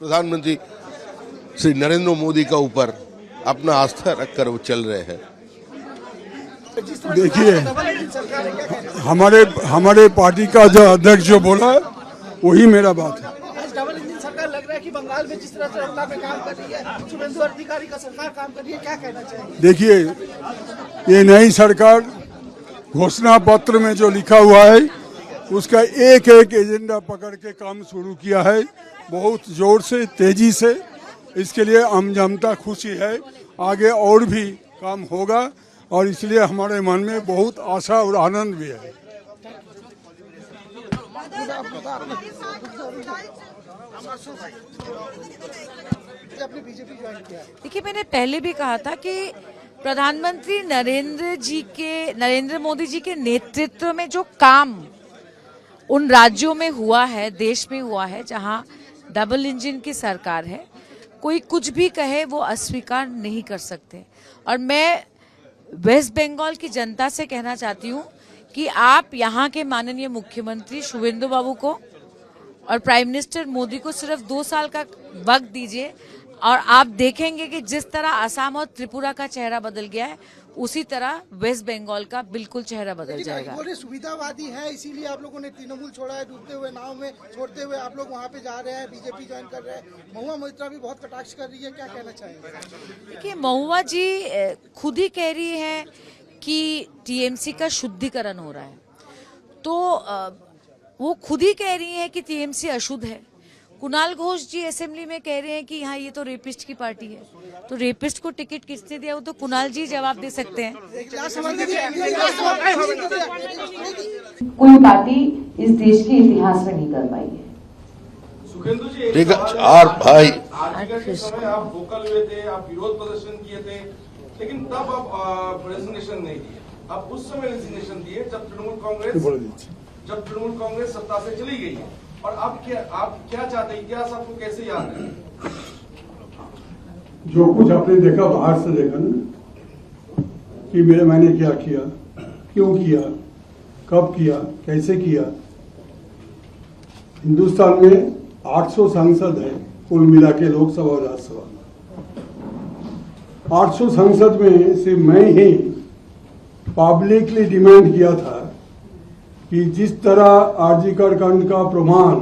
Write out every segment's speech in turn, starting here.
प्रधानमंत्री श्री नरेंद्र मोदी का ऊपर अपना आस्था रखकर वो चल रहे हैं। देखिए, हमारे पार्टी का जो अध्यक्ष जो बोला वही मेरा बात है। डबल इंजन सरकार लग रहा है कि बंगाल में जिस तरह से रत्ना पे काम कर रही है, शुभेंदु अधिकारी का सरकार काम कर रही है, क्या कहना चाहिए? देखिए, ये नई सरकार घोषणा पत्र में जो लिखा हुआ है उसका एक एक एजेंडा पकड़ के काम शुरू किया है, बहुत जोर से, तेजी से। इसके लिए आम जनता खुशी है, आगे और भी काम होगा और इसलिए हमारे मन में बहुत आशा और आनंद भी है। देखिए, मैंने पहले भी कहा था कि प्रधानमंत्री नरेंद्र मोदी जी के नेतृत्व में जो काम उन राज्यों में हुआ है, देश में हुआ है जहां डबल इंजन की सरकार है, कोई कुछ भी कहे वो अस्वीकार नहीं कर सकते। और मैं वेस्ट बंगाल की जनता से कहना चाहती हूँ कि आप यहाँ के माननीय मुख्यमंत्री शुभेंदु बाबू को और प्राइम मिनिस्टर मोदी को सिर्फ 2 साल का वक्त दीजिए और आप देखेंगे कि जिस तरह असम और त्रिपुरा का चेहरा बदल गया है, उसी तरह वेस्ट बंगाल का बिल्कुल चेहरा बदल जाएगा। बोले सुविधावादी है, इसीलिए आप लोगों ने तृणमूल छोड़ा है, डूबते हुए नाव में छोड़ते हुए आप लोग वहाँ पे जा रहे हैं, बीजेपी ज्वाइन कर रहे हैं। महुआ मोइत्रा भी बहुत कटाक्ष कर रही है, क्या कहना चाहेंगे? देखिए, महुआ जी खुद ही कह रही है कि टीएमसी का शुद्धिकरण हो रहा है, तो वो खुद ही कह रही है कि टीएमसी अशुद्ध है। कुणाल घोष जी असेंबली में कह रहे हैं कि हाँ, ये तो रेपिस्ट की पार्टी है। तो रेपिस्ट को टिकट किसने दिया, वो तो कुणाल जी जवाब दे सकते हैं। कोई पार्टी इस देश के इतिहास में नहीं कर पाई है। ठीक है, और भाई आज के समय आप वोकल हुए थे, आप विरोध प्रदर्शन किए थे, लेकिन तब आप रेजिग्नेशन नहीं दिए। आप उस समय रेजिग्नेशन दिए जब तृणमूल कांग्रेस सत्ता से चली गई है। और आप क्या चाहते हैं, इतिहास आपको कैसे याद है? जो कुछ आपने देखा बाहर से देखा ना, कि मैंने क्या किया, क्यों किया, कब किया, कैसे किया। हिंदुस्तान में 800 सांसद है कुल मिला के, लोकसभा और राज्यसभा में। 800 सांसद में से मैं ही पब्लिकली डिमांड किया था कि जिस तरह आरजीकर कांड का प्रमाण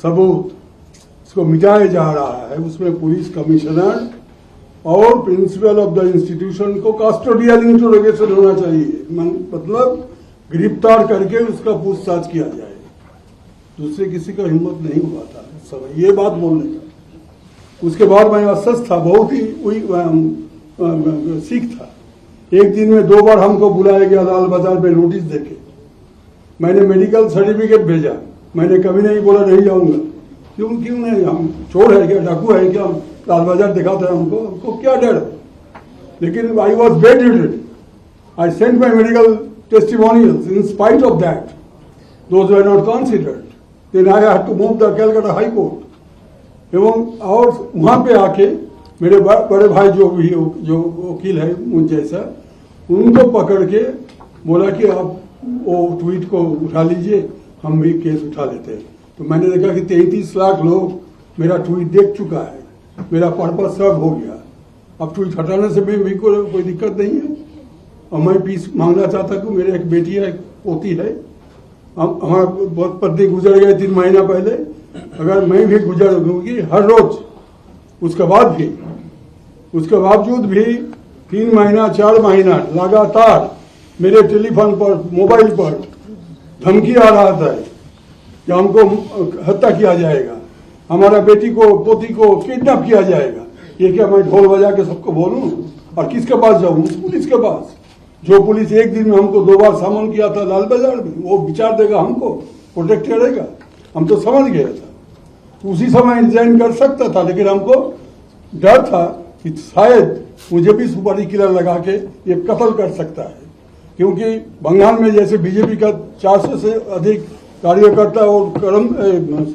सबूत इसको मिटाया जा रहा है, उसमें पुलिस कमिश्नर और प्रिंसिपल ऑफ द इंस्टीट्यूशन को कस्टोडियल इंटरोगेशन होना चाहिए, मतलब गिरफ्तार करके उसका पूछताछ किया जाए। दूसरे किसी का हिम्मत नहीं हुआ था उस समय ये बात बोलने का। उसके बाद मैं अस्वस्थ था, बहुत ही सीख था। एक दिन में 2 बार हमको बुलाया गया लाल बाजार में नोटिस देके। मैंने मेडिकल सर्टिफिकेट भेजा, मैंने कभी नहीं बोला नहीं जाऊंगा। क्यों नहीं, हम चोर है क्या, डाकू है क्या, लाल बाजार दिखाते हैं हमको क्या डर है। लेकिन I was bedridden, I sent my medical testimonials, in spite of that those were not considered, then I had to move the Calcutta High Court. एवं और वहां पे आके मेरे बड़े भाई जो वकील है मुझ जैसा, उनको पकड़ के बोला कि आप वो ट्वीट को उठा लीजिए, हम भी केस उठा लेते हैं। तो मैंने देखा कि 33 लाख लोग मेरा ट्वीट देख चुका है, मेरा पर्पस सर्व हो गया। अब ट्वीट हटाने से भी कोई दिक्कत नहीं है। और मैं पीस मांगना चाहता हूँ, मेरे एक बेटी है, एक पोती है। हमारा बहुत पत्नी गुजर गए 3 महीना पहले, अगर मैं भी गुजर दूंगी हर रोज, उसके बावजूद भी 3 महीना 4 महीना लगातार मेरे टेलीफोन पर, मोबाइल पर धमकी आ रहा था कि हमको हत्या किया जाएगा, हमारा बेटी को, पोती को किडनैप किया जाएगा। ये क्या मैं ढोल बजा के सबको बोलूं? और किसके पास जाऊं? पुलिस के पास। जो पुलिस एक दिन में हमको 2 बार सामन किया था लाल बाजार में, वो विचार देगा, हमको प्रोटेक्ट करेगा। हम तो समझ गया था, उसी समय रिजाइन कर सकता था, लेकिन हमको डर था कि शायद मुझे भी सुपारी किलर लगा के ये कत्ल कर सकता है। क्योंकि बंगाल में जैसे बीजेपी का 400 से अधिक कार्यकर्ता और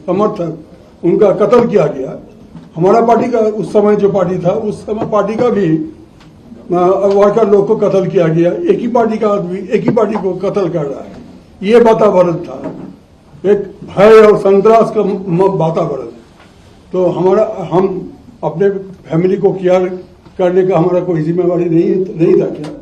समर्थक उनका कत्ल किया गया, हमारा पार्टी का उस समय जो पार्टी था, उस समय पार्टी का भी वर्कर लोग को कत्ल किया गया। एक ही पार्टी का आदमी एक ही पार्टी को कत्ल कर रहा है, ये वातावरण था, एक भय और संतरास का वातावरण। तो हम अपने फैमिली को केयर करने का हमारा कोई जिम्मेवारी नहीं था क्या?